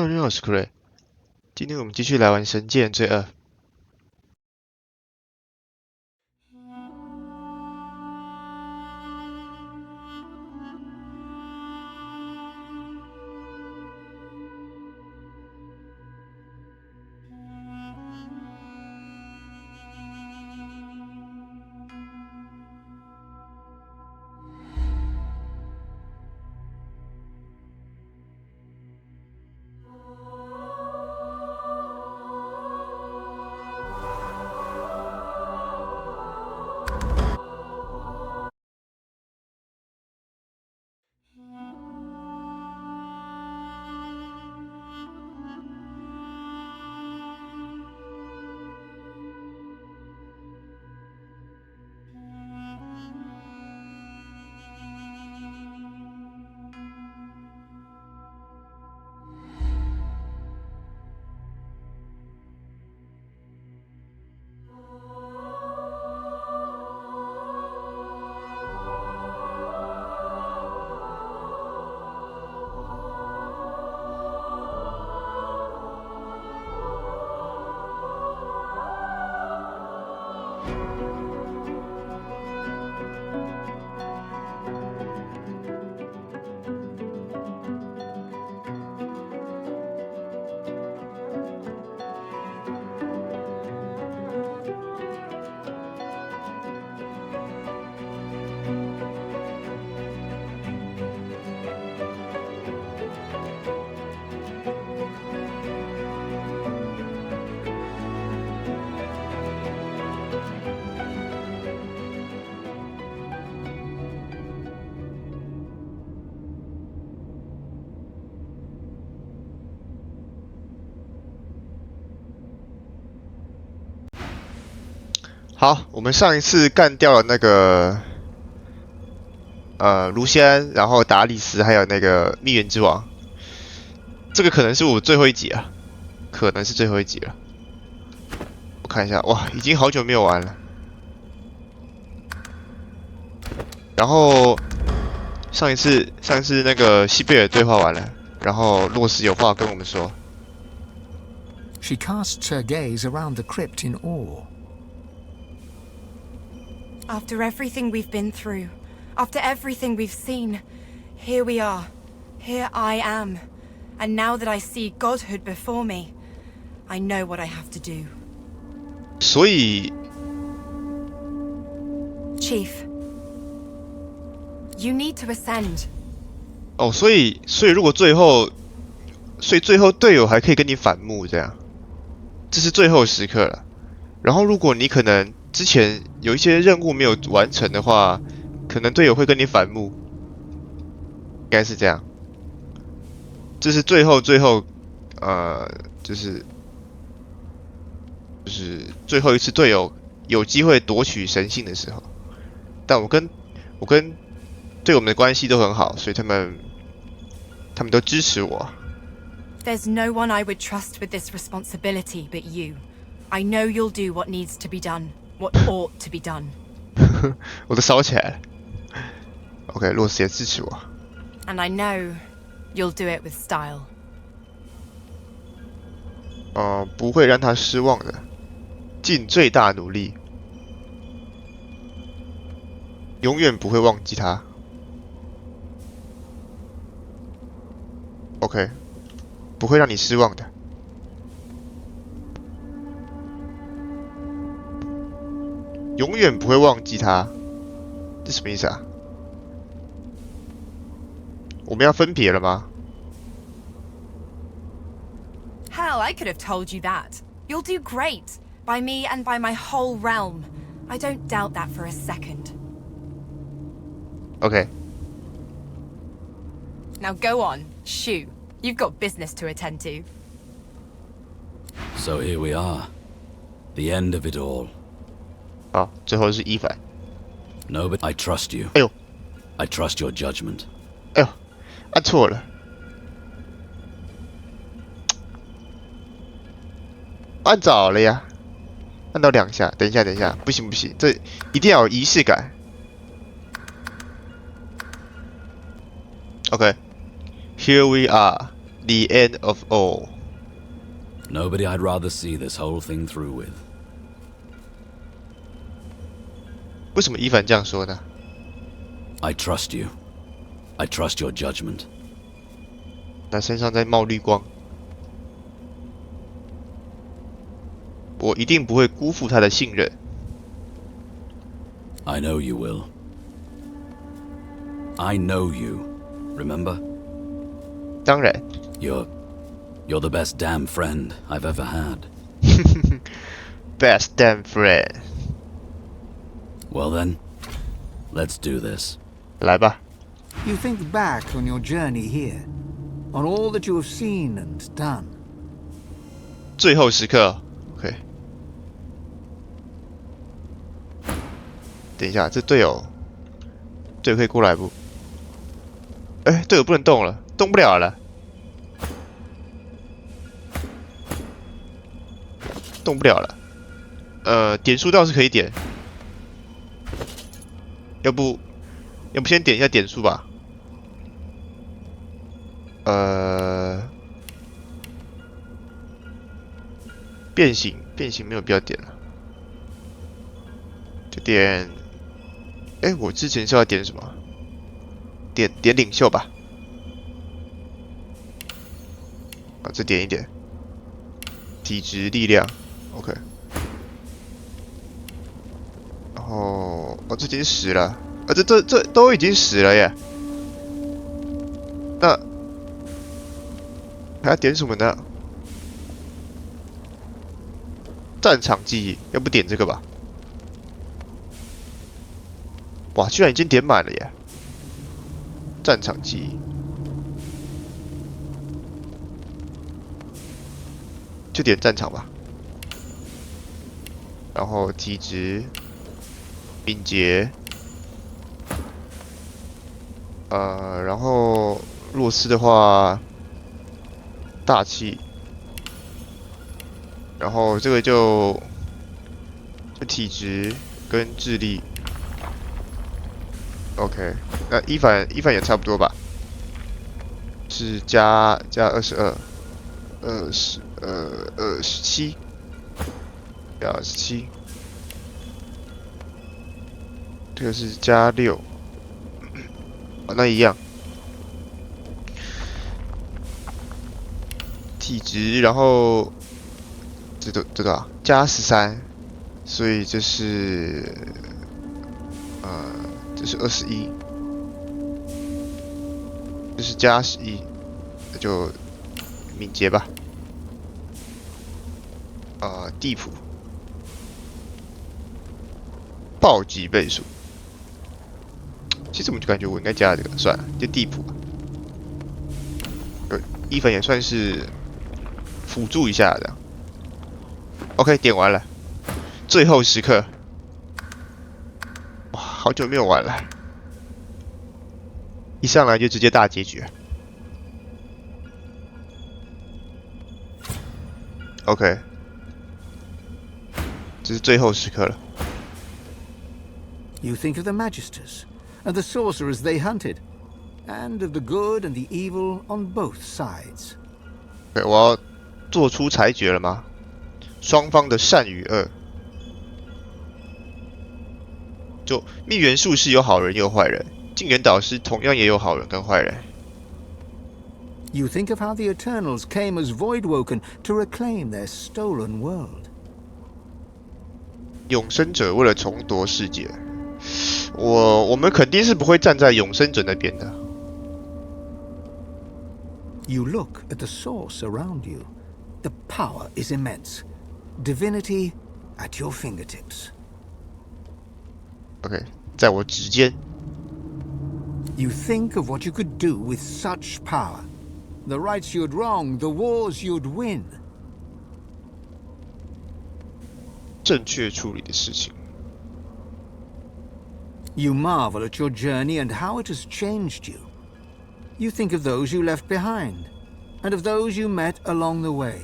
你好，我是 Clay。今天我们继续来玩《神界原罪2》。好，我们上一次干掉了那个卢锡安，然后达里斯，还有那个蜜源之王。这个可能是我最后一集啊，可能是最后一集了。我看一下，哇，已经好久没有玩了。然后上一次那个西贝尔对话完了，然后洛斯有话跟我们说。She casts her gaze around the crypt in awe. After everything we've been through, after everything we've seen, here we are. Here I am. And now that I see godhood before me, I know what I have to do. 所以 Chief, you need to ascend. 哦，所以如果最后队友还可以跟你反目，这样，这是最后时刻了。然后如果你可能之前有一些任务没有完成的话，可能队友会跟你反目，应该是这样。这是最后，就是最后一次队友有机会夺取神性的时候。但我跟队友们的关系都很好，所以他们都支持我。There's no one I would trust with this responsibility but you. I know you'll do what needs to be done, what ought to be done. 我都烧起来了。OK， 洛斯也支持我。And I know you'll do it with style. 不会让他失望的，尽最大努力，永远不会忘记他。OK， 不会让你失望的。永远不会忘记他，这什么意思啊？我们要分别了吗？ Hell, I could have told you that. You'll do great. By me and by my whole realm. I don't doubt that for a second. OK。Now go on, shoo. You've got business to attend to. So here we are. The end of it all. 好，最后是伊凡。No, but I trust you. 哎呦， I trust your judgment. 哎呦，按错了。按早了呀，按到2下。等一下，不行，这一定要有仪式感。OK，Here we are， The end of all. Nobody I'd rather see this whole thing through with. 为什么伊凡这样说呢？ I trust you. I trust your judgment. 他身上在冒绿光，我一定不会辜负他的信任。 I know you will. I know you. Remember? 当然 You're the best damn friend I've ever had. ，best damn friend， Well then, let's do this. 来吧。 You think back on your journey here, on all that you have seen and done. 最后时刻 ，OK。等一下，这队友可以过来不？哎，队友不能动了，动不了了，动不了了。点数倒是可以点，要不先点一下点数吧。变形没有必要点了，就点。哎，我之前是要点什么？点领袖吧。啊，这点一点。体质、力量 ，OK。然后，哦，这已经10了，啊，这都已经10了耶。那还要点什么呢？战场记忆，要不点这个吧？哇，居然已经点满了耶！战场记忆，就点战场吧。然后体质、敏捷，然后洛斯的话，大气，然后这个就体质跟智力。OK， 那伊凡也差不多吧，是加22，27，加27，这个是加6，那一样，体质，然后这多少？加13，所以这是这是21，这是加11，那就敏捷吧。地谱，暴击倍数。其实我就感觉我应该加这个，算了，就地谱吧。伊凡也算是辅助一下的。OK， 点完了，最后时刻。哇，好久没有玩了，一上来就直接大结局。OK， 这是最后时刻了。You think of the Magisters and the sorcerers they hunted, and of the good and the evil on both sides. 对，我要做出裁决了吗？双方的善与恶。就灭元术是有好人也有坏人，禁元导师同样也有好人跟坏人。You think of how the Eternals came as Voidwoken to reclaim their stolen world. 永生者为了重夺世界，我们肯定是不会站在永生者那边的。You look at the source around you. The power is immense. Divinity at your fingertips. OK， 在我指尖。You think of what you could do with such power. The rights you'd wrong, the wars you'd win. 正确处理的事情。You marvel at your journey and how it has changed you. You think of those you left behind, and of those you met along the way,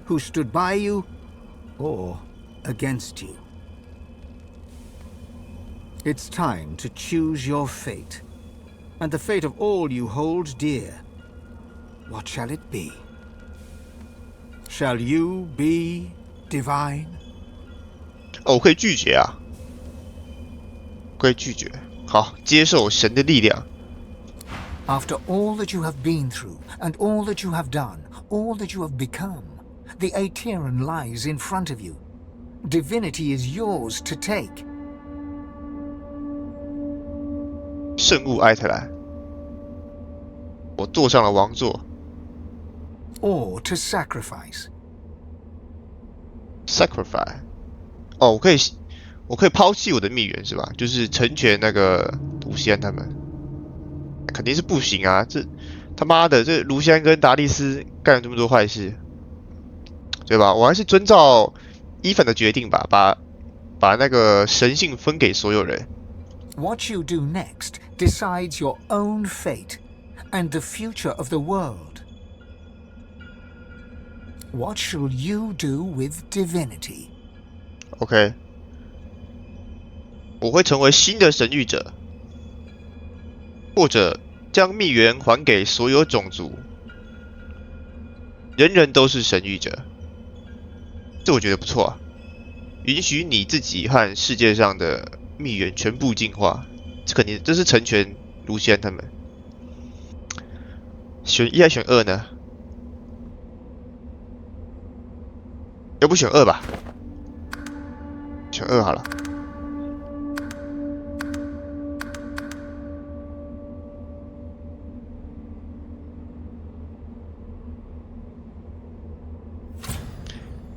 who stood by you or against you. It's time to choose your fate, and the fate of all you hold dear. What shall it be? Shall you be divine? 哦，我可以拒绝啊，可以拒绝。好，接受神的力量。After all that you have been through, and all that you have done, all that you have become, the Aeteran lies in front of you. Divinity is yours to take. 圣物艾特兰，我坐上了王座。Or to sacrifice. Sacrifice。哦，我可以抛弃我的蜜源是吧？就是成全那个卢锡安他们。肯定是不行啊！这他妈的，这卢锡安跟达利斯干了这么多坏事，对吧？我还是遵照伊凡的决定吧，把那个神性分给所有人。What you do next decides your own fate and the future of the world. What shall you do with divinity? OK， 我会成为新的神谕者，或者将蜜源还给所有种族，人人都是神谕者。这我觉得不错啊，允许你自己和世界上的蜜源全部进化，这是成全卢锡安他们。选一还选二呢？要不选二吧？选二好了。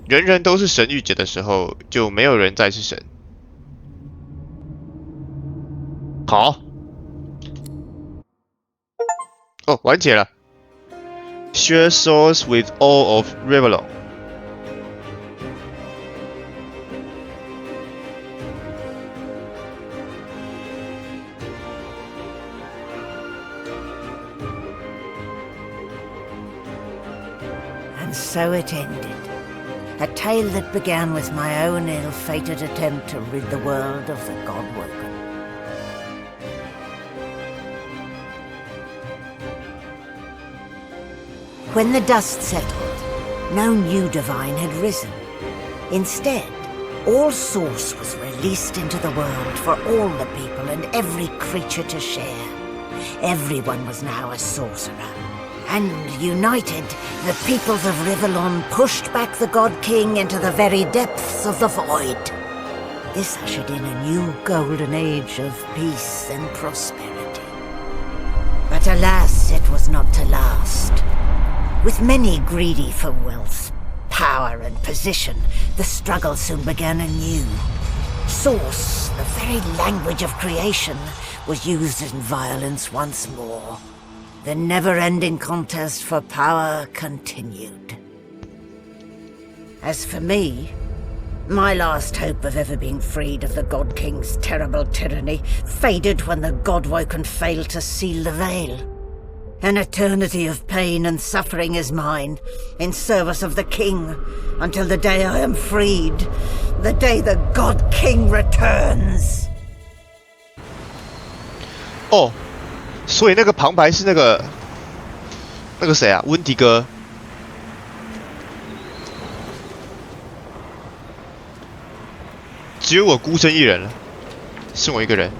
人人都是神谕者的时候，就没有人再是神。好，哦，完结了。Share souls with all of Revlon。And so it ended. A tale that began with my own ill-fated attempt to rid the world of the Godwoken. When the dust settled, no new divine had risen. Instead, all Source was released into the world for all the people and every creature to share. Everyone was now a sorcerer. And united, the peoples of Rivellon pushed back the God King into the very depths of the void. This ushered in a new golden age of peace and prosperity. But alas, it was not to last. With many greedy for wealth, power and position, the struggle soon began anew. Source, the very language of creation, was used in violence once more. The never-ending contest for power continued. As for me, my last hope of ever being freed of the God King's terrible tyranny faded when the Godwoken failed to seal the veil. An eternity of pain and suffering is mine, in service of the King, until the day I am freed, the day the God King returns. 哦，所以那个旁白是那个谁啊？温迪哥。只有我孤身一人了，剩我一个人。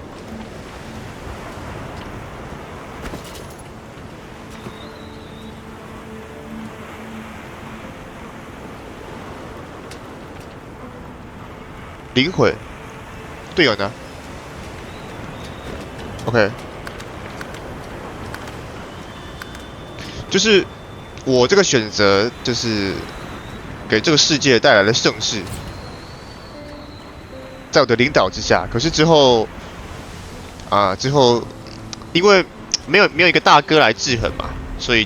灵魂，队友呢 ？OK， 就是我这个选择，就是给这个世界带来了盛世。在我的领导之下，可是之后因为没有一个大哥来制衡嘛，所以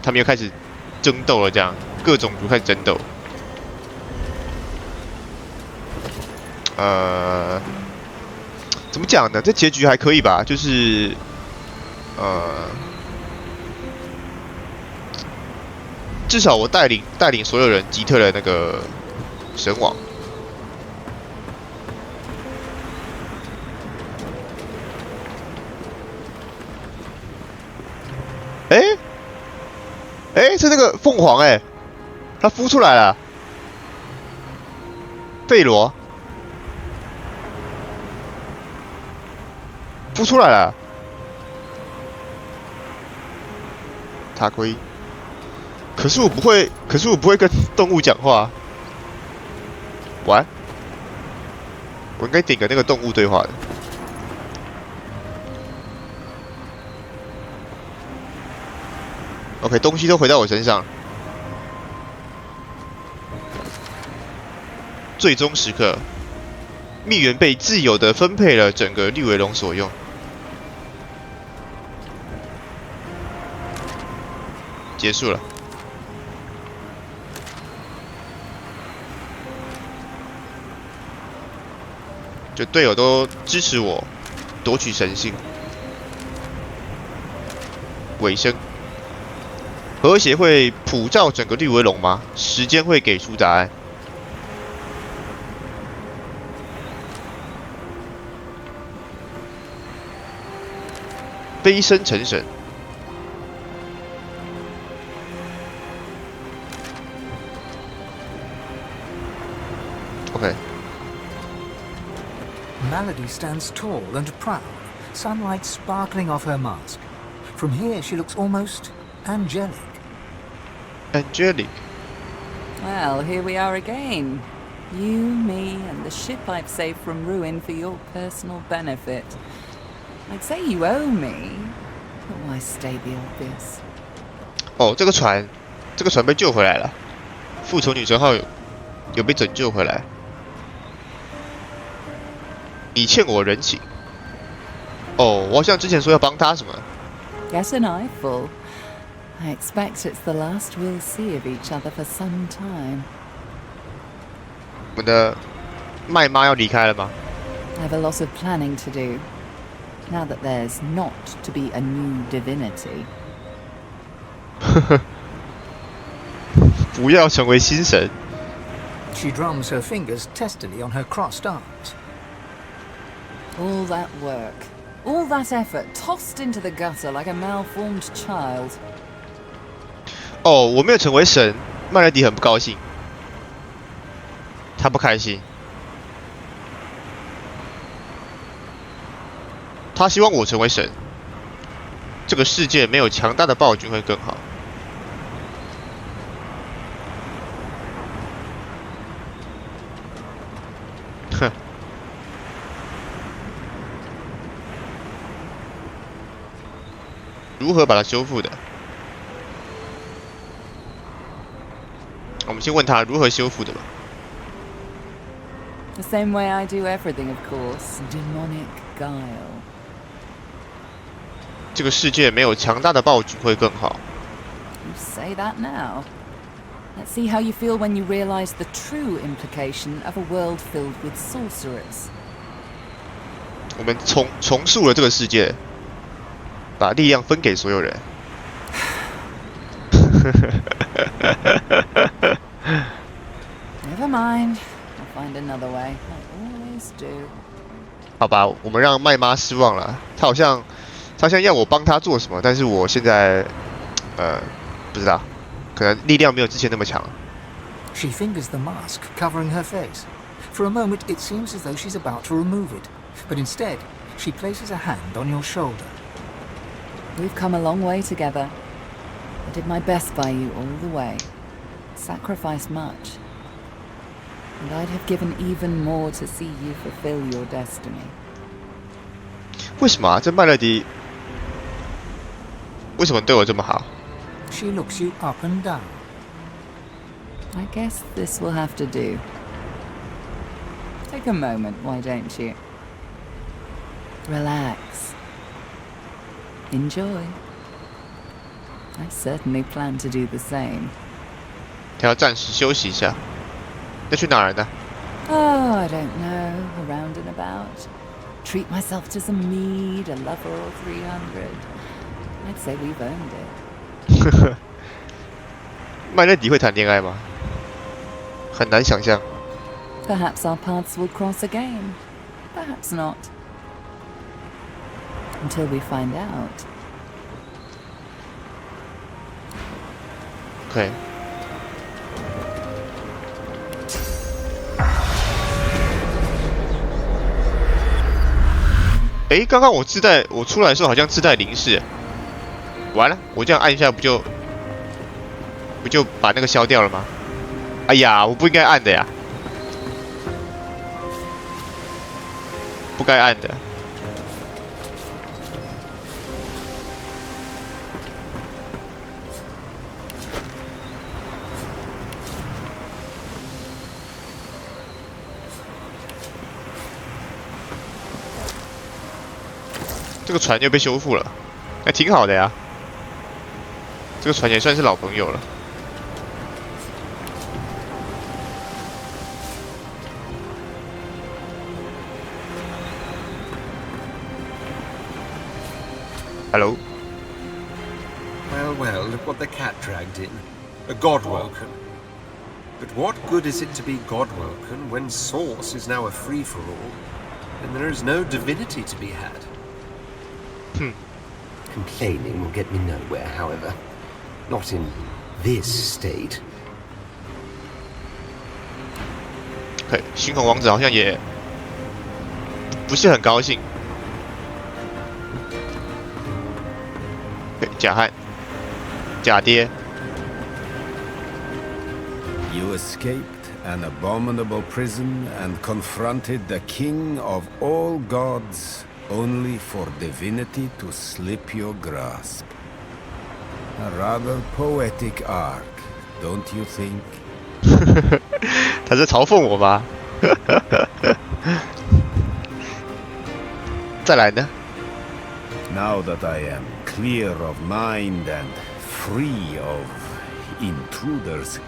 他们又开始争斗了，这样各种族开始争斗。怎么讲呢？这结局还可以吧，就是至少我带领所有人击退了那个神王。哎，是那个凤凰哎，它孵出来了，贝罗孵出来了，塔龟。可是我不会跟动物讲话。完，我应该点个那个动物对话的。OK， 东西都回到我身上。最终时刻，蜜源被自由的分配了整个绿尾龙所用。结束了。就队友都支持我夺取神性。尾声。和谐会普照整个绿尾龙吗？时间会给出答案。飞升成神。OK。Melody stands tall and proud, sunlight sparkling off her mask. From here, she looks almost angelic. Angelic. Well, here we are again. You, me, and the ship I've saved from ruin for your personal benefit. I'd say you owe me, but why state the obvious? 哦，这个船被救回来了，复仇女神号有被拯救回来。你欠我人情。哦，我好像之前说要帮他什么。Get an eyeful. I expect it's the last we'll see of each other for some time. 我们的麦妈要离开了吗？ I have a lot of planning to do. Now that there's not to be a new divinity. 不要成为新神。She drums her fingers testily on her crossed arms. All that work, all that effort tossed into the gutter like a malformed child. 哦，我没有成为神，麦乐迪很不高兴，他不开心，他希望我成为神。这个世界没有强大的暴君会更好。哼。如何把它修复的？我们先问他如何修复的吧。The same way I do everything, of course. Demonic guile. 这个世界没有强大的暴君会更好。You say that now. Let's see how you feel when you realize the true implication of a world filled with sorcerers. 我们重塑了这个世界，把力量分给所有人。Never mind. I'll find another way. I always do. 好吧，我们让麦妈失望了。她好像要我帮她做什么，但是我现在不知道，可能力量没有之前那么强。She fingers the mask covering her face. For a moment, it seems as though she's about to remove it, but instead, she places a hand on your shoulder. We've come a long way together. I did my best by you all the way. Sacrificed much. And I'd have given even more to see you fulfill your destiny. 为什么啊？这麦乐迪为什么对我这么好？ She looks you up and down. I guess this will have to do. Take a moment, why don't you? Relax. Enjoy. I certainly plan to do the same. 他要暂时休息一下。要去哪儿呢？ Oh, I don't know. Around and about. Treat myself to some mead, a lover or 300. I'd say we've earned it. 麦乐迪会谈恋爱吗？很难想象。 Perhaps our paths will cross again. Perhaps not. Until we find out. OK。诶，刚刚我出来的时候好像自带零式，完了，我这样按一下不就把那个消掉了吗？哎呀，我不应该按的呀，不该按的。这个船又被修复了，还挺好的呀。这个船也算是老朋友了。Hello. Well, well, look what the cat dragged in. A God-woken. But what good is it to be God-woken when Source is now a free-for-all, and there is no divinity to be had? Complaining will get me nowhere, however. Not in this state. 对，猩红王子好像也不是很高兴。对，假汉，假爹。You escaped an abominable prison and confronted the king of all gods, only for divinity to slip your grasp. A rather poetic arc, don't you think? 他在嘲讽我吗？再来呢？ Now that I am clear of mind and free of intruders,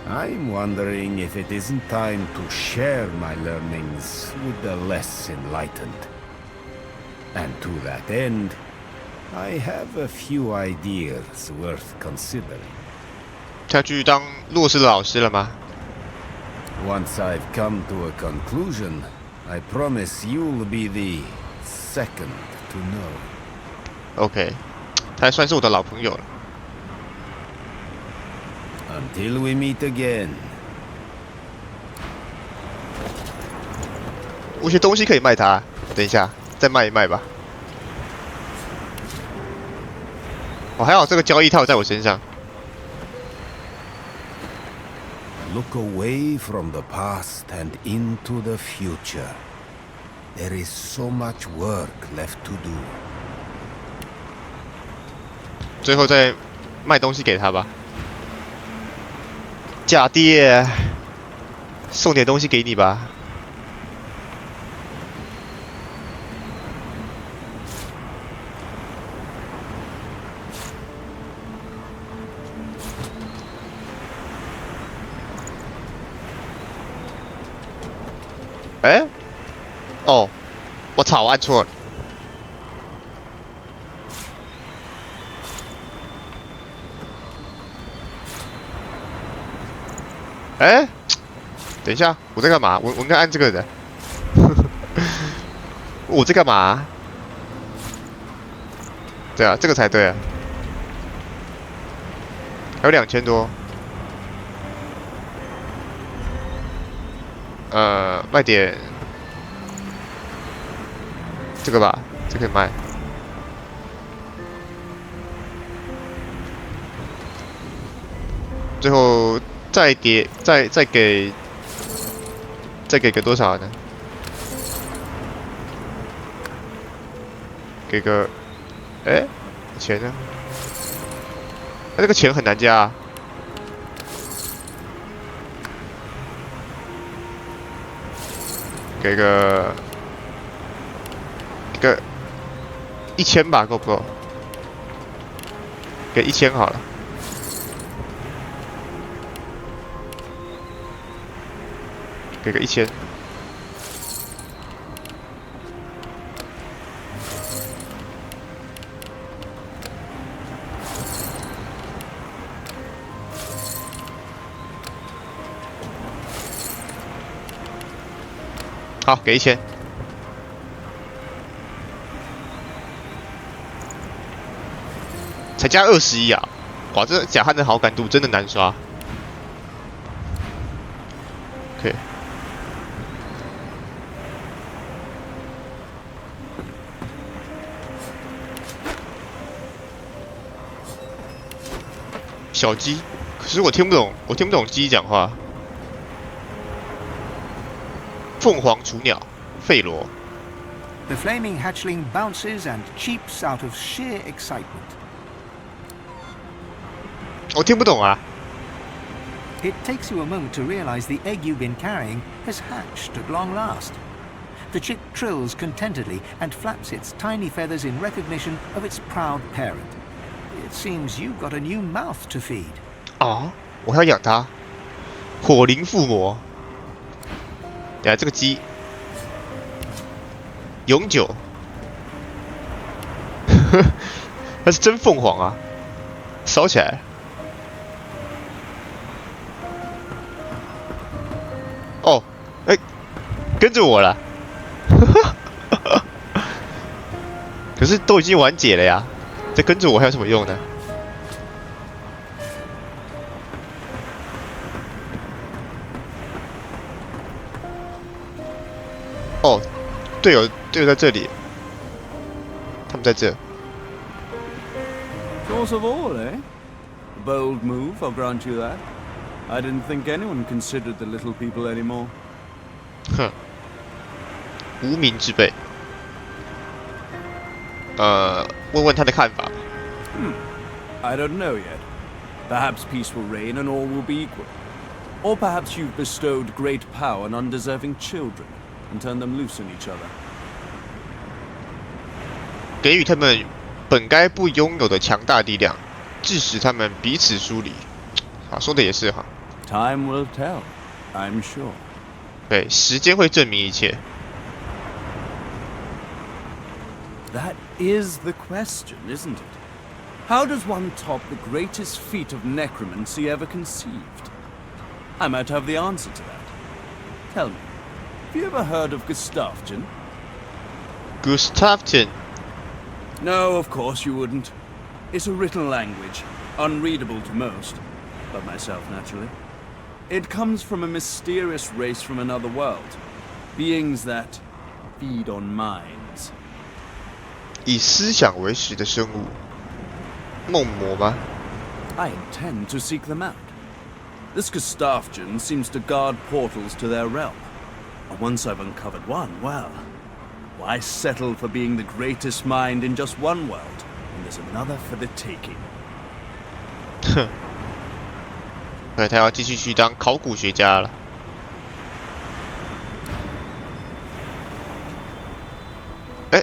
I'm wondering if it isn't time to share my learnings with the less enlightened. And to that end, I have a few ideas worth considering. 他去当洛斯的老师了吗？ Once I've come to a conclusion, I promise you'll be the second to know. OK， 他还算是我的老朋友了。 Until we meet again. 我有些东西可以卖他，等一下再卖一卖吧。哦，还好这个交易套在我身上。 Look away from the past and into the future. There is so much work left to do. 最后再卖东西给他吧。假爹，送点东西给你吧。哎，哦，我操，我按错了。哎，等一下，我在干嘛？我应该按这个的。我在干嘛？对啊，这个才对啊。还有2000多。卖点这个吧，这可以卖。最后再给个多少呢？给个，哎，钱呢？那这个钱很难加啊。 给个1000吧，够不够？给1000好了。给个1000。好，给1000。才加21啊！哇，这假汉的好感度真的难刷。OK。小鸡，可是我听不懂鸡讲话。凤凰雏鸟，费罗。The flaming hatchling bounces and cheeps out of sheer excitement. 我听不懂啊。It takes you a moment to realize the egg you've been carrying has hatched at long last. The chick trills contentedly and flaps its tiny feathers in recognition of its proud parent. It seems you've got a new mouth to feed. 啊，我要养它。火灵附魔。等下这个鸡永久，它是真凤凰啊！烧起来。哦，哎，跟着我了。可是都已经完结了呀，再跟着我还有什么用呢？哦，队友在这里，他们在这。Source of all, eh? Bold move, I'll grant you that. I didn't think anyone considered the little people anymore. 哼，无名之辈。问问他的看法吧。I don't know yet. Perhaps peace will reign and all will be equal. Or perhaps you've bestowed great power on undeserving children and turned them loose in each other. 给予他们本该不拥有的强大力量，致使他们彼此疏离。啊，说的也是哈。Time will tell, I'm sure. 对，时间会证明一切。That is the question, isn't it? How does one top the greatest feat of necromancy ever conceived? I might have the answer to that. Tell me, have you ever heard of Gustavchen? Gustavchen. No, of course you wouldn't. It's a written language, unreadable to most, but myself naturally. It comes from a mysterious race from another world, beings that feed on minds. 以思想为食的生物，梦魔吗？ I intend to seek them out. This Gustavchen seems to guard portals to their realm. And once I've uncovered one, well, why settle for being the greatest mind in just one world when there's another for the taking? 哼，对，他要继续去当考古学家了。哎，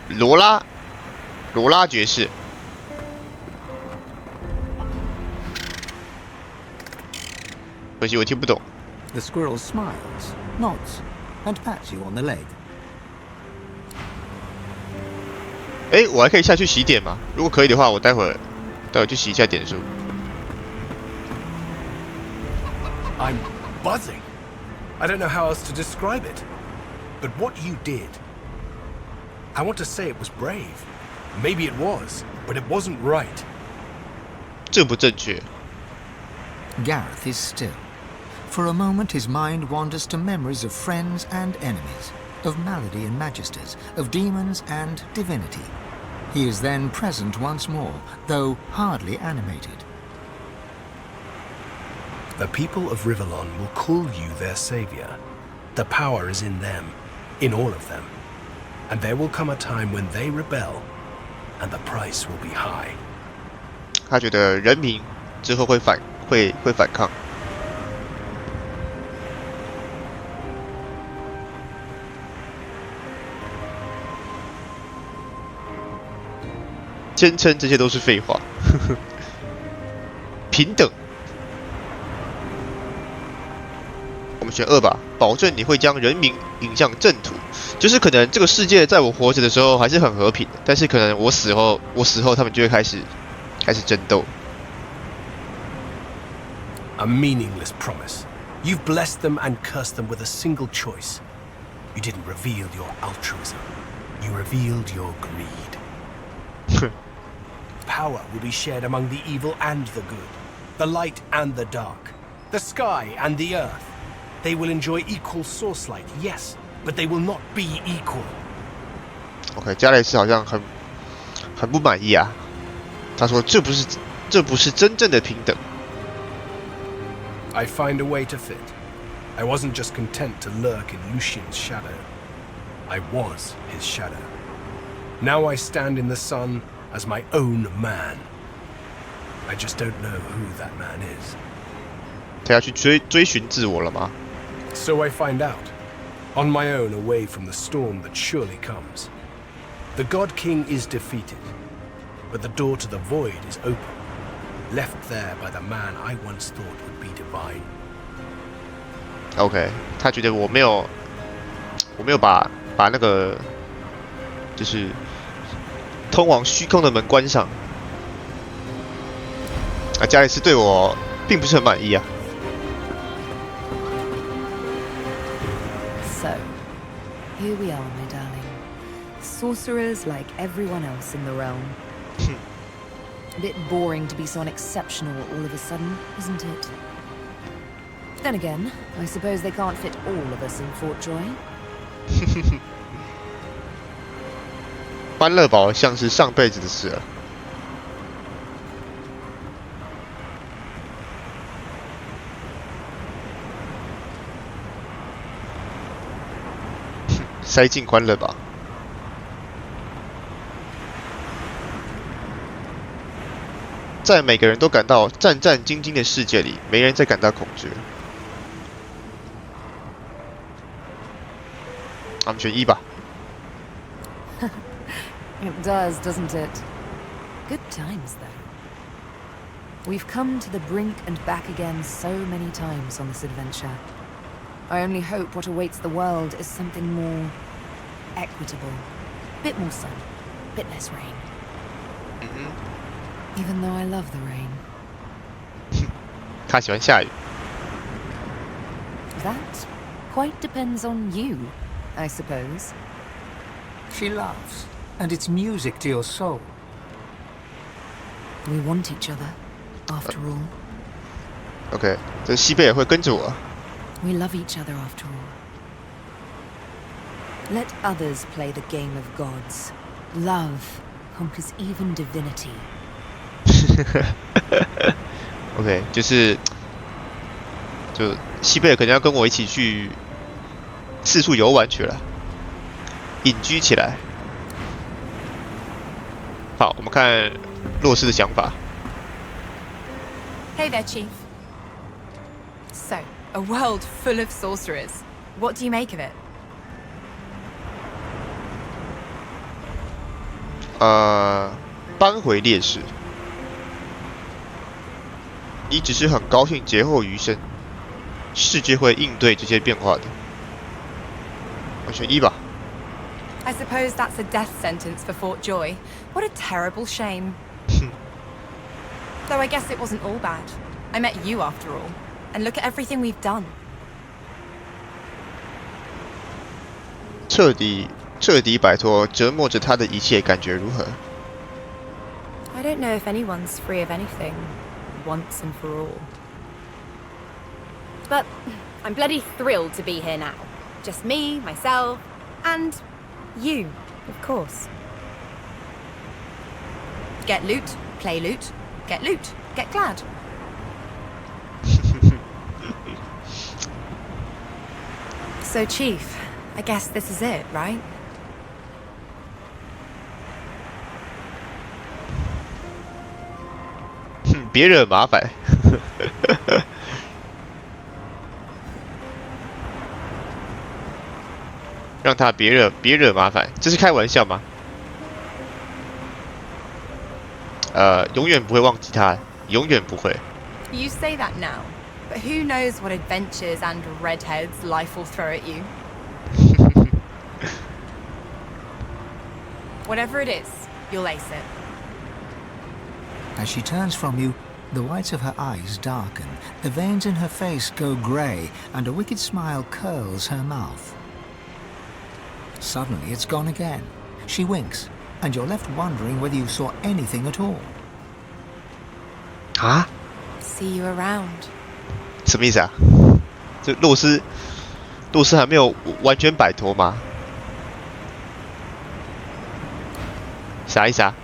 罗拉爵士。可惜我听不懂。The squirrel smiles, nods, and pats you on the leg. 哎，我还可以下去洗点吗？如果可以的话，我待会儿去洗一下点数。I'm buzzing. I don't know how else to describe it. But what you did, I want to say it was brave. Maybe it was, but it wasn't right. 正不正确？ Gareth is still. For a moment his mind wanders to memories of friends and enemies, of malady and magisters, of demons and divinity. He is then present once more, though hardly animated. The people of Rivellon will call you their savior. The power is in them, in all of them. And there will come a time when they rebel, and the price will be high. 他觉得人民之后会反抗。坚称这些都是废话。平等，我们选2吧，保证你会将人民引向正途。就是可能这个世界在我活着的时候还是很和平的，但是可能我死后他们就会开始争斗。A meaningless promise. You've blessed them and cursed them with a single choice. You didn't reveal your altruism. You revealed your greed. power will be shared among the evil and the good, the light and the dark, the sky and the earth. They will enjoy equal source light, yes, but they will not be equal. OK， 加雷斯好像很不满意啊。他说这不是真正的平等。I find a way to fit. I wasn't just content to lurk in Lucian's shadow. I was his shadow. Now I stand in the sun as my own man. I just don't know who that man is. 他要去追寻自我了吗？ So I find out, on my own away from the storm that surely comes. The God King is defeated, but the door to the void is open, left there by the man I once thought would be divine. OK， 他觉得我没有把那个就是通往虚空的门关上。啊，加雷斯对我并不是很满意啊。So, here we are, my darling. Sorcerers like everyone else in the realm. A bit boring to be so unexceptional all of a sudden, isn't it? Then again, I suppose they can't fit all of us in Fort Joy. 欢乐堡像是上辈子的事了。塞进欢乐堡。在每个人都感到战战兢兢的世界里，没人再感到恐惧。我们选一吧。It does, doesn't it? Good times, though. We've come to the brink and back again so many times on this adventure. I only hope what awaits the world is something more equitable. Bit more sun, bit less rain. Even though I love the rain. 他喜欢下雨。That quite depends on you, I suppose. She loves, and it's music to your soul. We want each other, after all. OK， 这西贝尔会跟着我。We love each other, after all. Let others play the game of gods. Love conquers even divinity. OK， 就西贝尔可能要跟我一起去四处游玩去了，隐居起来。好，我们看洛斯的想法。Hey there, Chief. So, a world full of sorcerers. What do you make of it? 扳回劣势。你只是很高兴劫后余生，世界会应对这些变化的。我选一吧。I suppose that's a death sentence for Fort Joy. What a terrible shame. Though I guess it wasn't all bad. I met you after all. And look at everything we've done. 彻底摆脱折磨着他的一切，感觉如何？ I don't know if anyone's free of anything, once and for all. But I'm bloody thrilled to be here now. Just me, myself, and you, of course. Get loot, play loot, get loot, get glad. So, Chief, I guess this is it, right? 别惹麻烦。让他别惹麻烦，这是开玩笑吗？永远不会忘记他，永远不会。You say that now, but who knows what adventures and redheads life will throw at you? Whatever it is, you'll ace it. As she turns from you, the whites of her eyes darken, the veins in her face go grey, and a wicked smile curls her mouth. Suddenly it's gone again. She winks, and you're left wondering whether you saw anything at all. 啊？ See you around. 什么意思啊？这洛斯还没有完全摆脱吗？啥意思啊？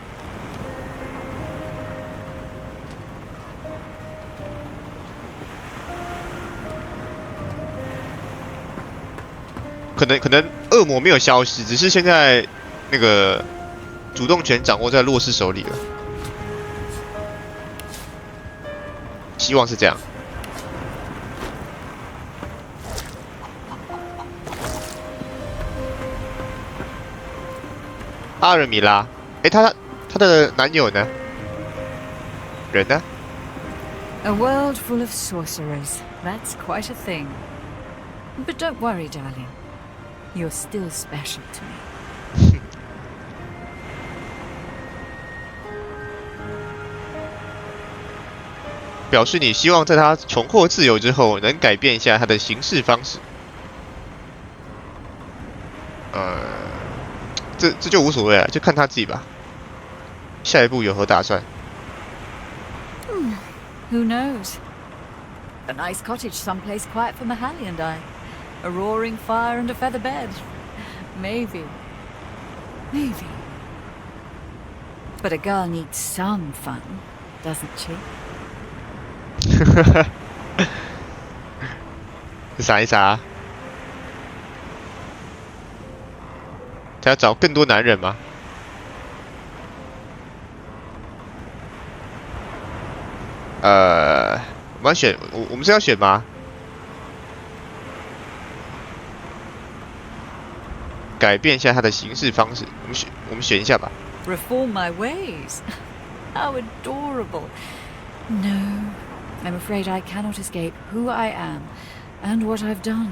可能恶魔没有消失，只是现在那个主动权掌握在洛斯手里了。希望是这样。阿尔米拉，她的男友呢？人呢？ A world full of sorcerers. That's quite a thing. But don't worry, darling. You're still special to me. 表示你希望在他重获自由之后，能改变一下他的行事方式。这就无所谓了，就看他自己吧。下一步有何打算？ Who knows? A nice cottage someplace quiet for Mahalia and I. A roaring fire and a feather bed. Maybe. Maybe. But a girl needs some fun, doesn't she? 是啥意思啊？他要找更多男人吗？我们要选，我们是要选吗？改变一下他的行事方式，我们选一下吧。Reform my ways. How adorable. No, I'm afraid I cannot escape who I am and what I've done.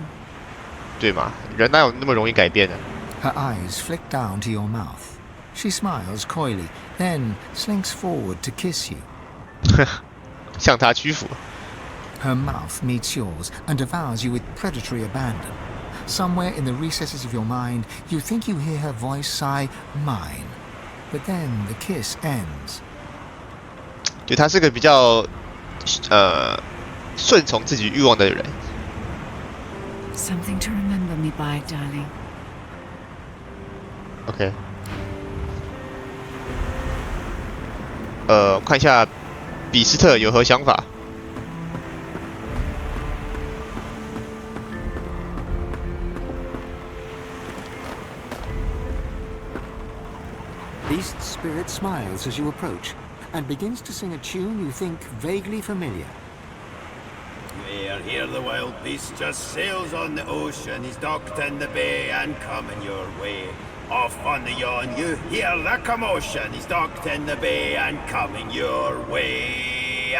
对嘛？人哪有那么容易改变呢？ Her eyes flick down to your mouth. She smiles coyly, then slinks forward to kiss you. 向他屈服。 Her mouth meets yours and devours you with predatory abandon. Somewhere in the recesses of your mind, you think you hear her voice sigh, mine. But then the kiss ends. 就他是个比较顺从自己欲望的人。 Something to remember me by, darling. OK。看一下比斯特有何想法。 Beast Spirit smiles as you approach and begins to sing a tune you think vaguely familiar. Here the wild beast just sails on the ocean. He's docked in the bay and coming your way. Off on the yawn, you hear the commotion. He's docked in the bay and coming your way.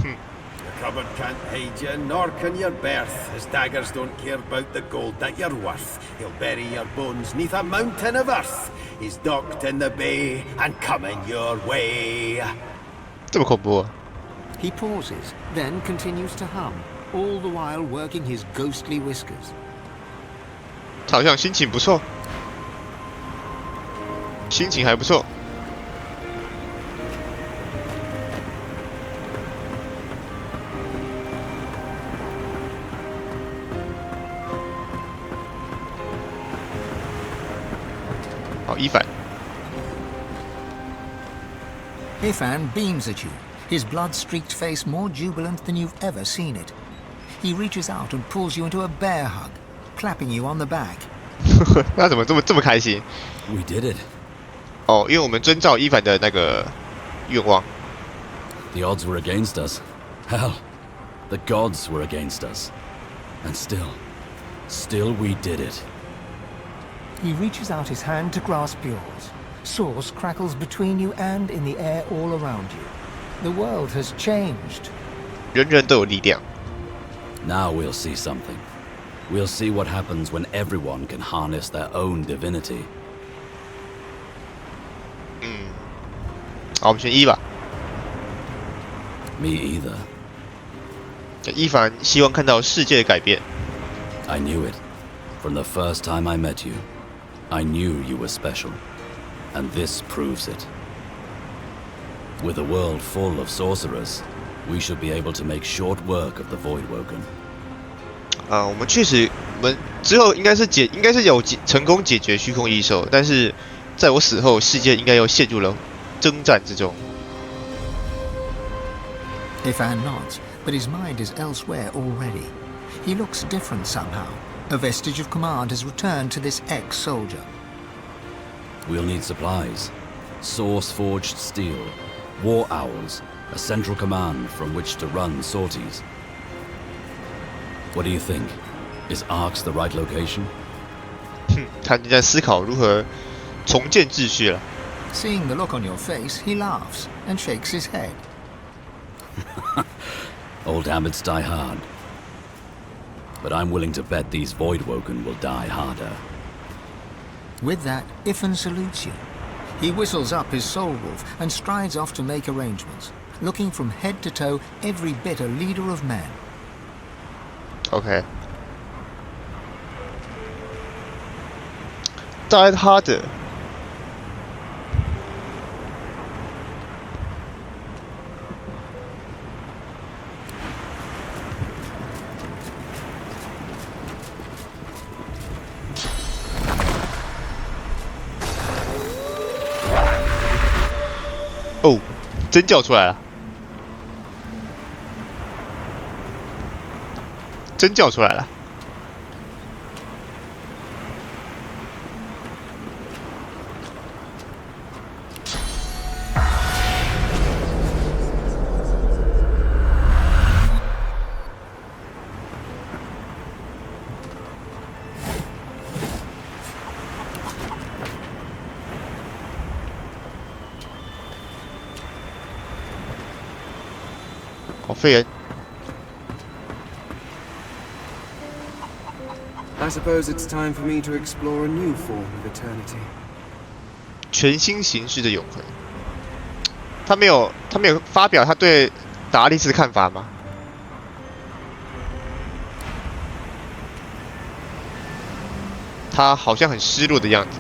Your cupboard can't hide you, nor can your berth. His daggers don't care about the gold that you're worth. He'll bury your bones neath a mountain of earth. He's docked in the bay and coming your way. 这么恐怖？ He pauses, then continues to hum, all the while working his ghostly whiskers. 他好像心情不错，心情还不错。好，伊凡。 Ifan beams at you, his blood-streaked face more jubilant than you've ever seen it. He reaches out and pulls you into a bear hug, clapping you on the back. 他怎么这么开心？ We did it. 哦，因为我们遵照伊凡的那个愿望。 The odds were against us. Hell, the gods were against us. And still we did it. He reaches out his hand to grasp yours. Source crackles between you and in the air all around you. The world has changed. 人人都有力量。 Now we'll see something. We'll see what happens when everyone can harness their own divinity. 好，我们选一吧。 Me either. 伊凡希望看到世界改变。 I knew it. From the first time I met you, I knew you were special. And this proves it. With a world full of sorcerers, we should be able to make short work of the Voidwoken. 我们确实，我们之后应该是有成功解决虚空异兽，但是在我死后，世界应该又陷入了征战之中。Ifan nods, but his mind is elsewhere already. He looks different somehow. A vestige of command has returned to this ex-soldier. We'll need supplies. Source-forged steel, war owls, a central command from which to run sorties. What do you think? Is Arx the right location? 他已经在思考如何重建秩序了。Seeing the look on your face, he laughs and shakes his head. Old habits die hard. But I'm willing to bet these Voidwoken will die harder. With that, Ifan salutes you. He whistles up his soul wolf and strides off to make arrangements, looking from head to toe every bit a leader of men. OK. Die harder. 哦，真叫出来了，真叫出来了。废人。I suppose it's time for me to explore a new form of eternity. 全新形式的永恒。他没有发表他对达利斯的看法吗？他好像很失落的样子。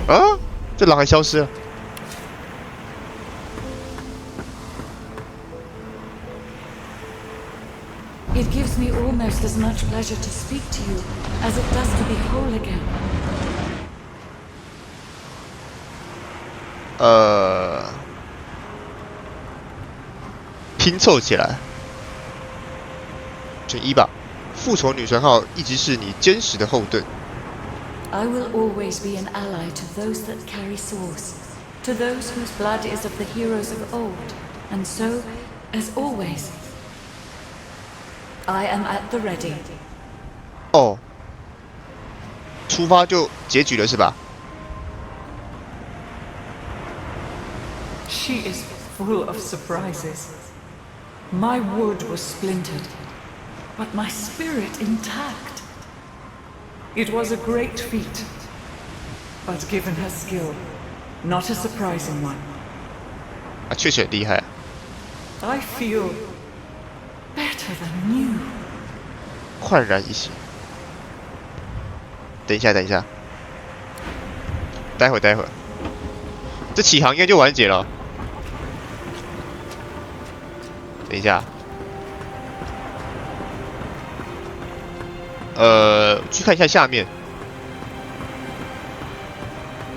啊！这狼还消失了。It gives me almost as much pleasure to speak to you as it does to be whole again. 拼凑起来，选一吧。复仇女神号一直是你坚实的后盾。I will always be an ally to those that carry source, to those whose blood is of the heroes of old, and so, as always, I am at the ready. 哦，出发就结局了是吧？ She is full of surprises. My wood was splintered, but my spirit intact. It was a great feat, but given her skill, not a surprising one. 啊，确实很厉害。 I feel better than new. 焕然一新。等一下，等一下，待会儿，这起航应该就完结了。等一下，去看一下下面，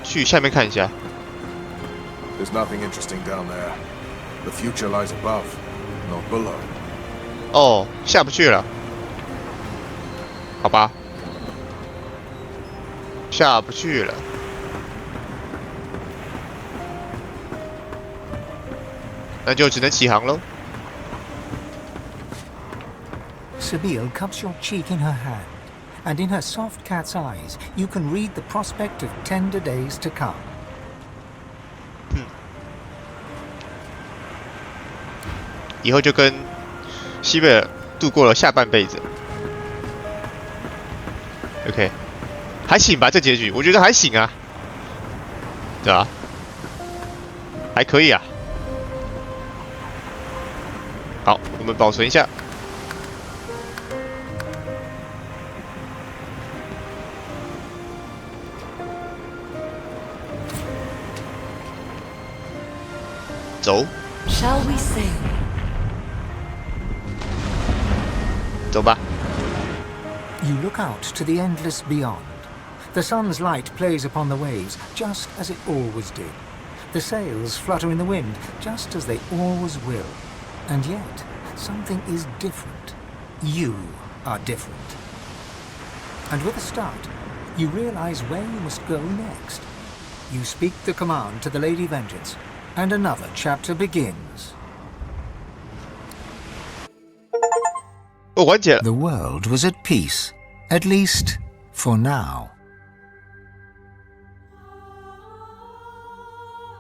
去下面看一下。 There's nothing interesting down there. The future lies above, not below. 哦，下不去了，好吧，下不去了。那就只能起航喽。 Sabine cups your cheek in her hand, and in her soft cat's eyes, you can read the prospect of tender days to come. 以后就跟西贝尔度过了下半辈子。OK， 还行吧，这结局我觉得还行啊，对吧？还可以啊。好，我们保存一下。走 Shall we sail? 走吧。 You look out to the endless beyond. The sun's light plays upon the waves, just as it always did. The sails flutter in the wind, just as they always will. And yet, something is different. You are different. And with a start, you realize where you must go next. You speak the command to the Lady Vengeance, and another chapter begins. 哦，完结了。 The world was at peace, at least for now.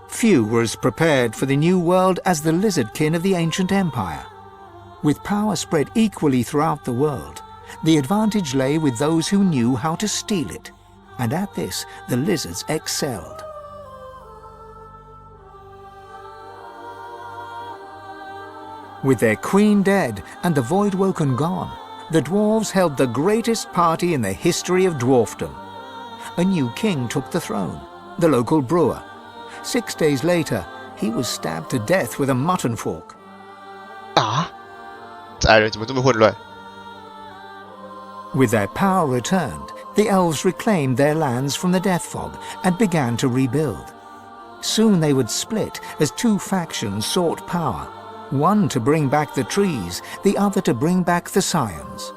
Few were as prepared for the new world as the lizardkin of the ancient empire. With power spread equally throughout the world, the advantage lay with those who knew how to steal it, and at this the lizards excelled. With their queen dead and the Voidwoken gone, the dwarves held the greatest party in the history of dwarfdom. A new king took the throne, the local brewer. 6 days later, he was stabbed to death with a mutton fork. 啊，这矮人怎么这么混乱？ With their power returned, the elves reclaimed their lands from the death fog and began to rebuild. Soon they would split as two factions sought power, one to bring back the trees, the other to bring back the scions.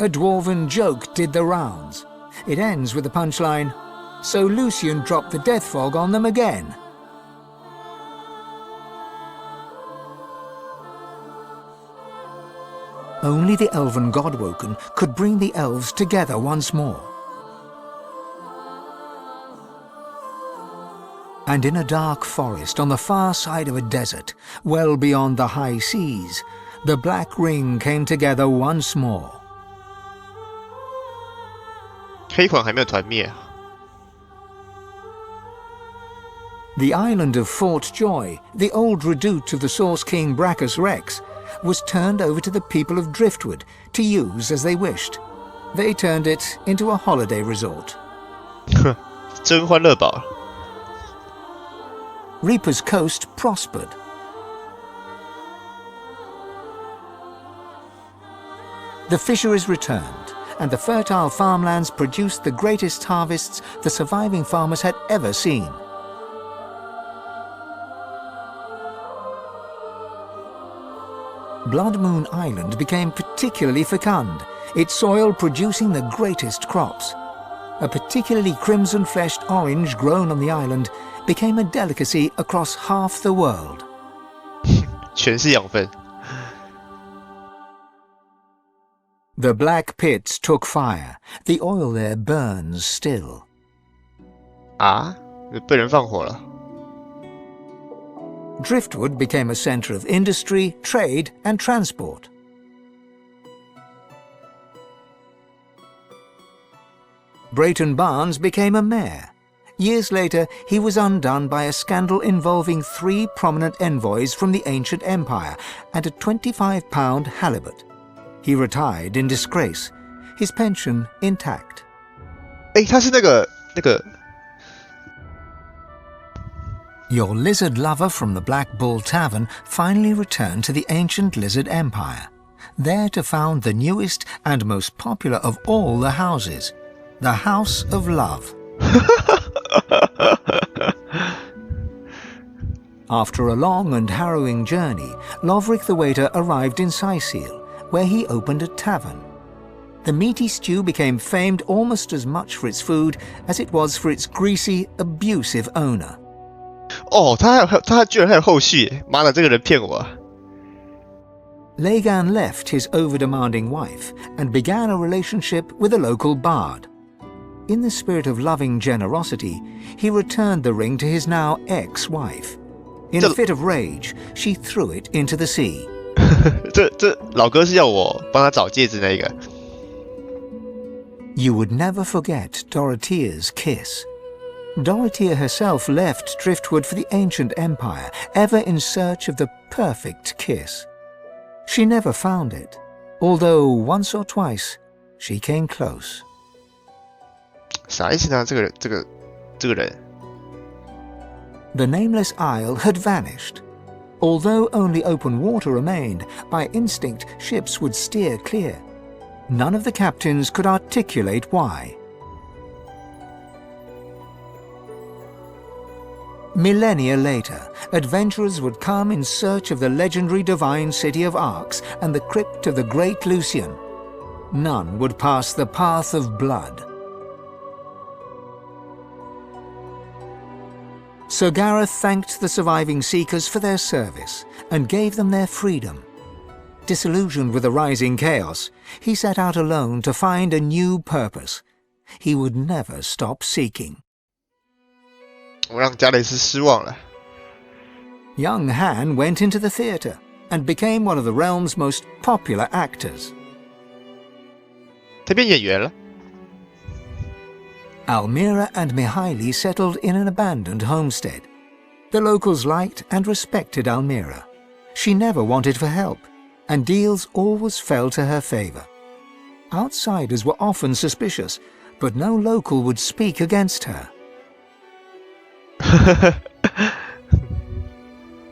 A dwarven joke did the rounds. It ends with the punchline, "So Lucian dropped the death fog on them again." Only the elven Godwoken could bring the elves together once more. And in a dark forest on the far side of a desert, well beyond the high seas, the Black Ring came together once more. 黑款还没有团灭。 The island of Fort Joy, the old redoubt of the Source King Brachus Rex, was turned over to the people of Driftwood to use as they wished. They turned it into a holiday resort. 真欢乐堡。 Reaper's Coast prospered. The fisheries returned, and the fertile farmlands produced the greatest harvests the surviving farmers had ever seen. Blood Moon Island became particularly fecund, its soil producing the greatest crops. A particularly crimson-fleshed orange grown on the island became a delicacy across half the world. 全是养分。 The black pits took fire. The oil there burns still. 啊，被人放火了。 Driftwood became a center of industry, trade, and transport. Brayton Barnes became a mayor. Years later, he was undone by a scandal involving 3 prominent envoys from the ancient empire and a £25 halibut. He retired in disgrace, his pension intact. 哎，他是那个 Your lizard lover from the Black Bull Tavern finally returned to the ancient lizard empire, there to found the newest and most popular of all the houses, the House of Love. After a long and harrowing journey, Loverick the waiter arrived in Sicil, where he opened a tavern. The meaty stew became famed almost as much for its food as it was for its greasy, abusive owner. 哦，他居然还有后续！妈的，这个人骗我啊！ Lagan left his over-demanding wife and began a relationship with a local bard. In the spirit of loving generosity, he returned the ring to his now ex-wife. In a fit of rage, she threw it into the sea. 这老哥是要我帮他找戒指那个。 You would never forget Dorothea's kiss. Dorothea herself left Driftwood for the ancient empire, ever in search of the perfect kiss. She never found it, although once or twice she came close. 啥意思呢？这个这个人。The nameless isle had vanished. Although only open water remained, by instinct ships would steer clear. None of the captains could articulate why. Millennia later, adventurers would come in search of the legendary divine city of Arx and the crypt of the great Lucian. None would pass the path of blood. Sir Gareth thanked the surviving Seekers for their service and gave them their freedom. Disillusioned with the rising chaos, he set out alone to find a new purpose. He would never stop seeking. 我让加雷斯失望了。Young Han went into the theatre and became one of the realm's most popular actors. 他变演员了。Almira and Mihaili settled in an abandoned homestead. The locals liked and respected Almira. She never wanted for help, and deals always fell to her favor. Outsiders were often suspicious, but no local would speak against her.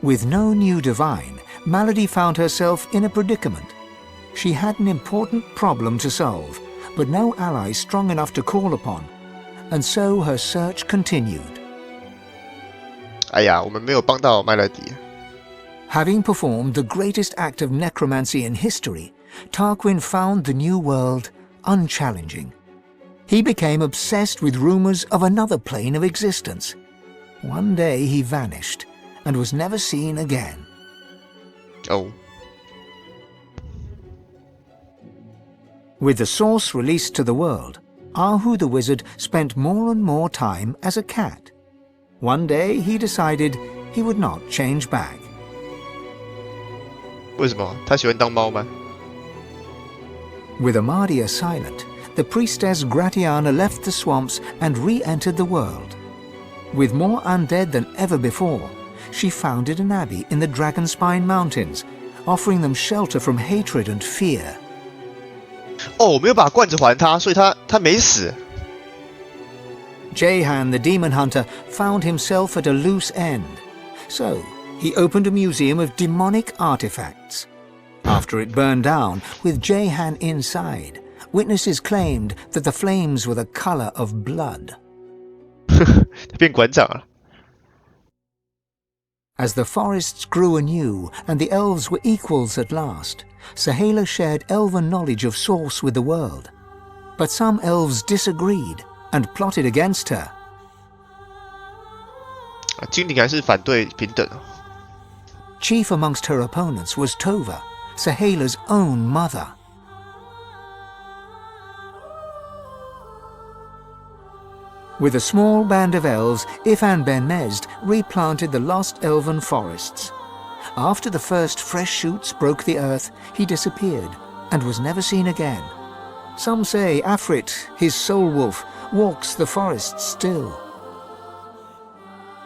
With no new divine, Malady found herself in a predicament. She had an important problem to solve, but no ally strong enough to call upon, and so her search continued. 哎呀，我们没有帮到麦乐迪。Having performed the greatest act of necromancy in history, Tarquin found the new world unchallenging. He became obsessed with rumors of another plane of existence. One day he vanished and was never seen again. Oh. With the source released to the world, Ahu the wizard spent more and more time as a cat. One day he decided he would not change back. 为什么？他喜欢当猫吗？ With Amadia silent, the priestess Gratiana left the swamps and re-entered the world. With more undead than ever before, she founded an abbey in the Dragonspine Mountains, offering them shelter from hatred and fear. 哦，我没有把罐子还他，所以他没死。Jehan the demon hunter found himself at a loose end, so he opened a museum of demonic artifacts. After it burned down, with Jehan inside, witnesses claimed that the flames were the color of blood. 他变馆长了。As the forests grew anew and the elves were equals at last, Sahala shared elven knowledge of source with the world. But some elves disagreed and plotted against her. 精灵还是反对平等。Chief amongst her opponents was Tova, Sahala's own mother. With a small band of elves, Ifan ben Mezd replanted the lost elven forests. After the first fresh shoots broke the earth, he disappeared and was never seen again. Some say Afrit, his soul wolf, walks the forests still.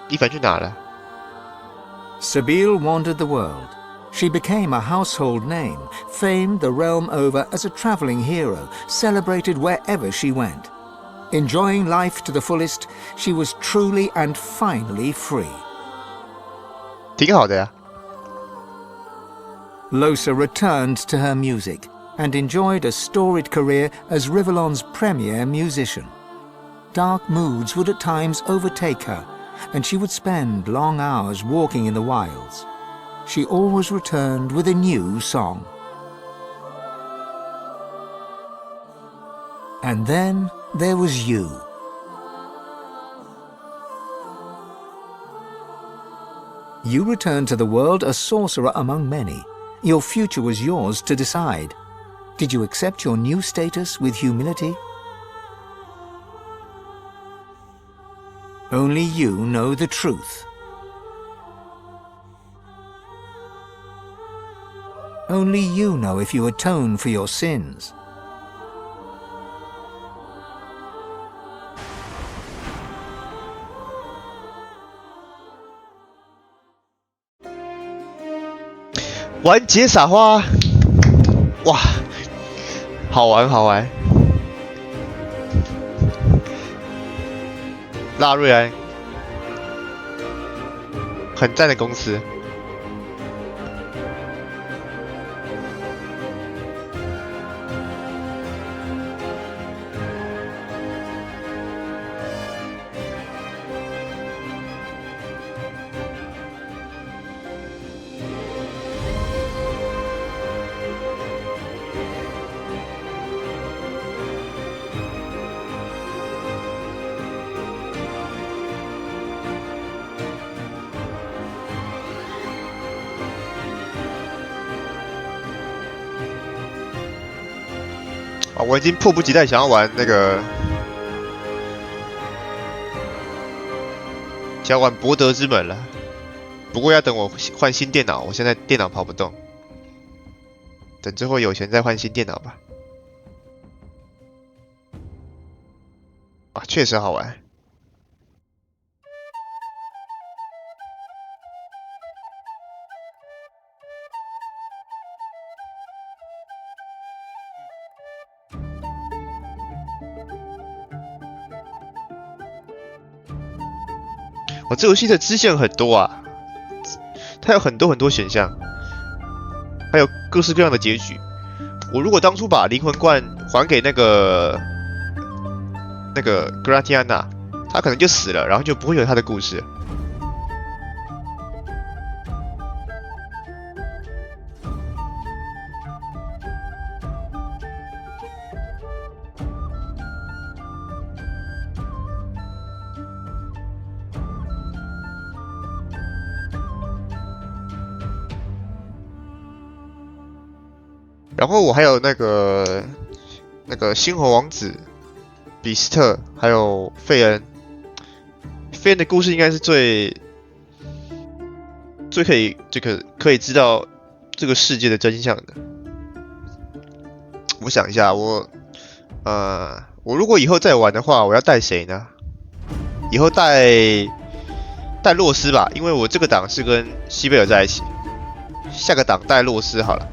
伊凡去哪了？ Sabine wandered the world. She became a household name, famed the realm over as a traveling hero, celebrated wherever she went. Enjoying life to the fullest, she was truly and finally free. 挺好的呀。Losa returned to her music and enjoyed a storied career as Rivellon's premier musician. Dark moods would at times overtake her, and she would spend long hours walking in the wilds. She always returned with a new song. And then there was you. You returned to the world a sorcerer among many. Your future was yours to decide. Did you accept your new status with humility? Only you know the truth. Only you know if you atone for your sins. "完结撒花，哇，好玩好玩。拉瑞安，很赞的公司。啊，我已经迫不及待想要玩那个，想要玩博德之门了。不过要等我换新电脑，我现在电脑跑不动。等之后有钱再换新电脑吧。啊，确实好玩。哦，这游戏的支线很多啊，它有很多选项，还有各式各样的结局。我如果当初把灵魂冠还给那个格拉蒂安娜，他可能就死了，然后就不会有他的故事。然后我还有那个猩红王子、比斯特，还有费恩。费恩的故事应该是最可以知道这个世界的真相的。我想一下，我如果以后再玩的话，我要带谁呢？以后带洛斯吧，因为我这个档是跟西贝尔在一起。下个档带洛斯好了。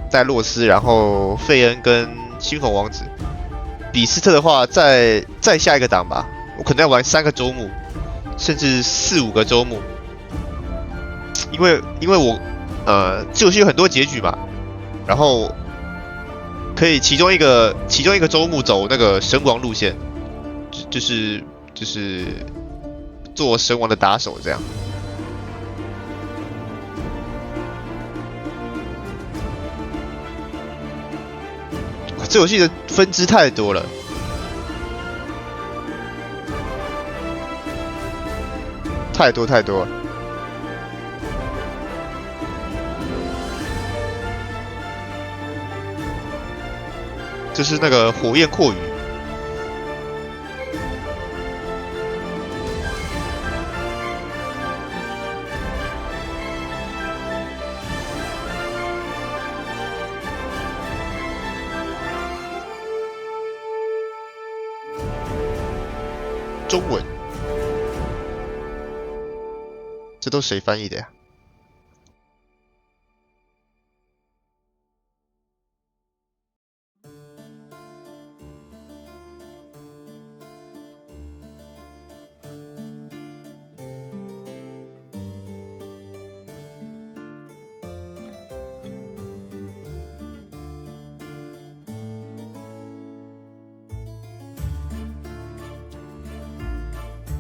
带洛斯，然后费恩跟猩红王子，比斯特的话再下一个档吧，我可能要玩3个周目，甚至4、5个周目，因为我这游戏有很多结局嘛，然后可以其中一个周目走那个神王路线，就是做神王的打手这样。这游戏的分支太多了，太多了。这是那个火焰阔鱼。中文，这都谁翻译的呀？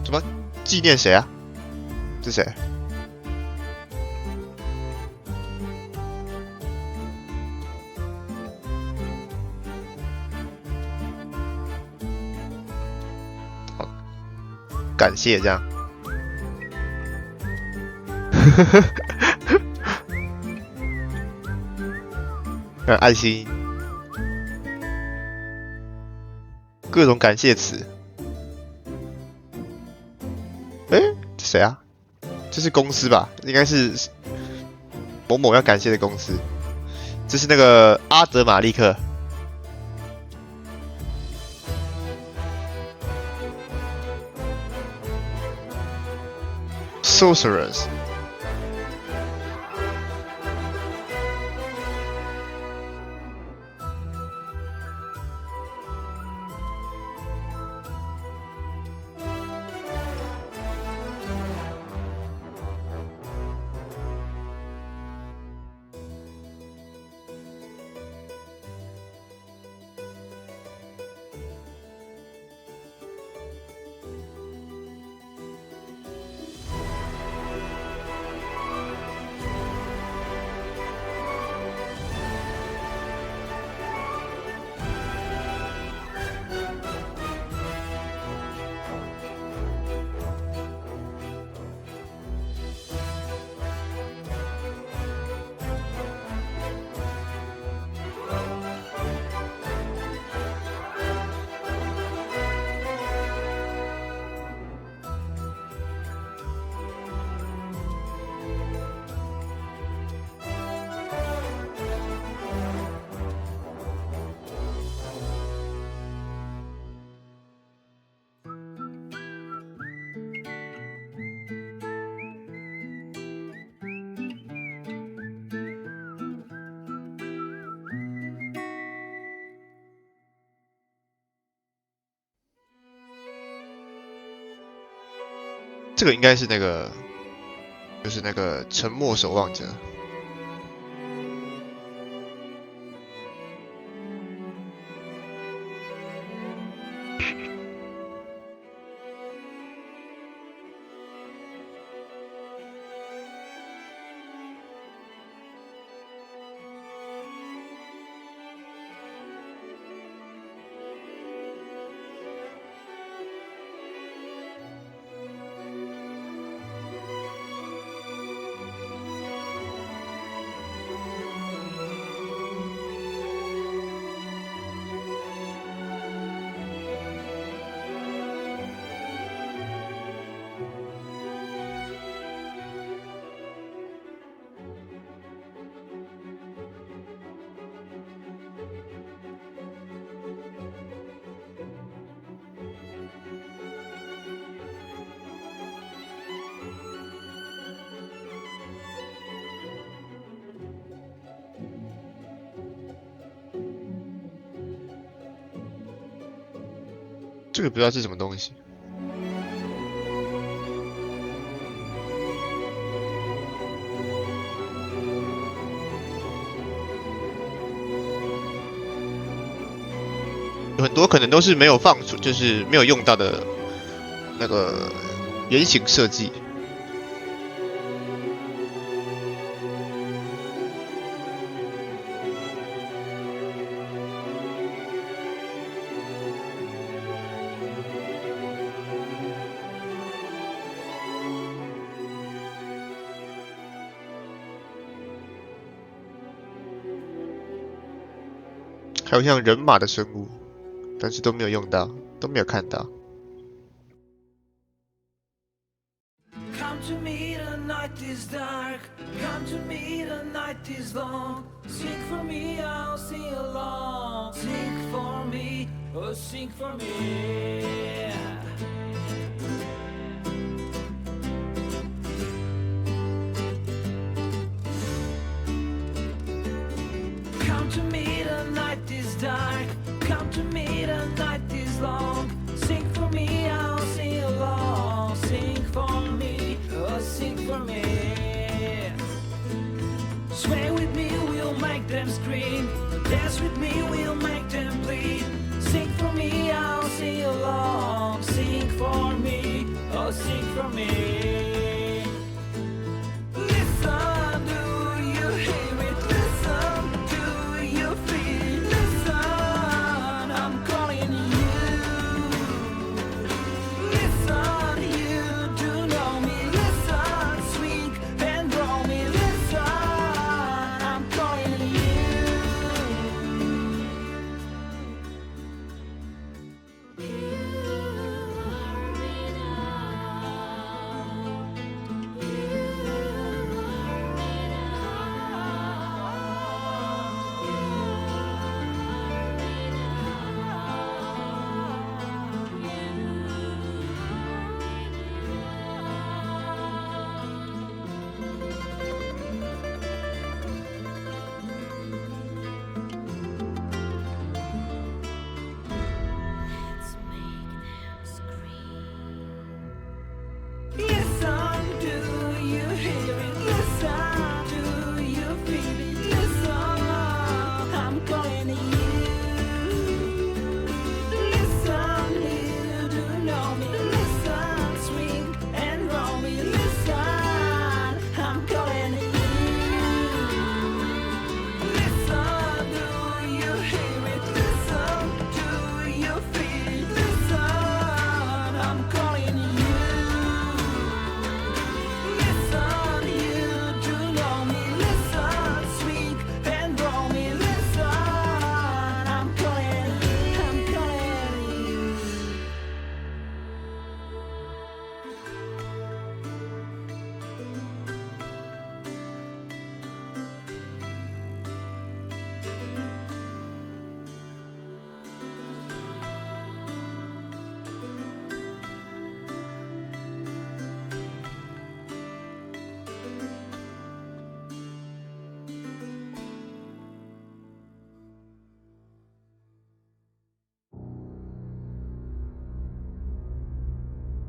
什么纪念谁啊？这谁？好，感谢这样。爱心，各种感谢词。谁啊？这是公司吧？应该是某某要感谢的公司。这是那个阿德玛利克。Sorcerers。这个应该是那个，就是那个沉默守望者。这个不知道是什么东西。有很多可能都是没有放出，就是没有用到的那个原型设计。还有像人马的生物，但是都没有用到，都没有看到。Come to me, the night is dark. Come to me, the night is long. Sing for me, I'll sing along. Sing for me, oh, sing for me. Come to me, the night is dark. Come to me, the night is long. Sing for me, I'll sing along. Sing for me, oh, sing for me. Sway with me, we'll make them scream. Dance with me, we'll make them bleed. Sing for me, I'll sing along. Sing for me, oh, sing for me. Listen, do you hear it? Listen, do you feel it? Listen, I'm calling you. Listen, you do know me. Listen, sweet and draw me. Listen, I'm calling you. Listen, do you hear it? Listen, do you feel it? Listen, I'm calling you. Listen, you do know me. Listen, swing and roll me. Listen, I'm calling you. Listen, do you hear it? Listen, do you feel it? Listen, I'm calling you. Listen, you do know me. Listen, sweet and roll me. Listen, I'm calling you.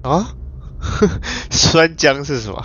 啊？酸浆是什么？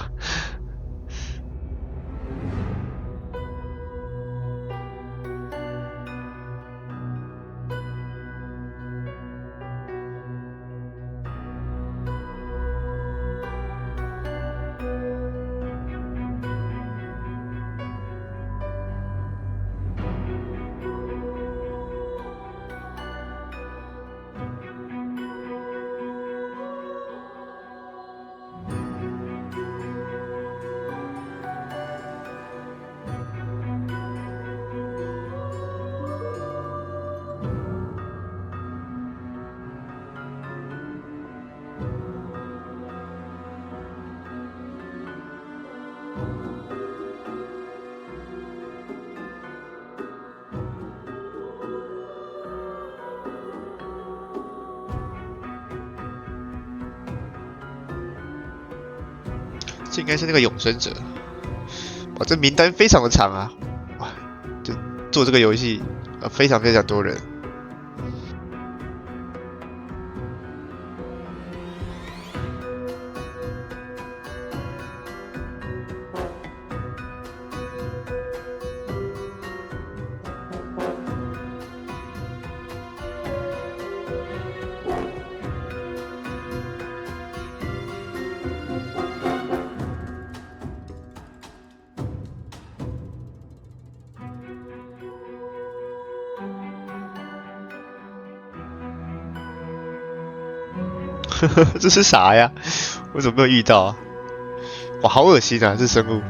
这应该是那个永生者。哇，这名单非常的长啊！哇，就做这个游戏，非常非常多人。这是啥呀？我怎么没有遇到啊？哇，好恶心啊！这生物。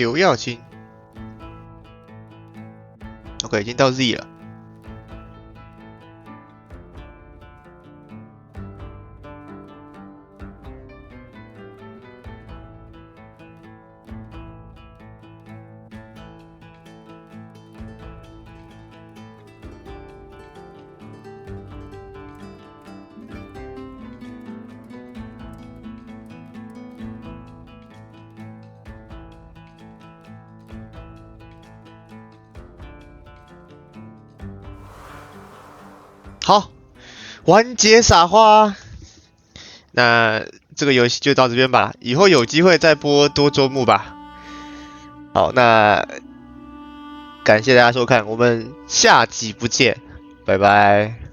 刘耀清。OK， 已经到 Z 了。好，完结撒花。那这个游戏就到这边吧，以后有机会再播多周目吧。好，那感谢大家收看，我们下集不见，拜拜。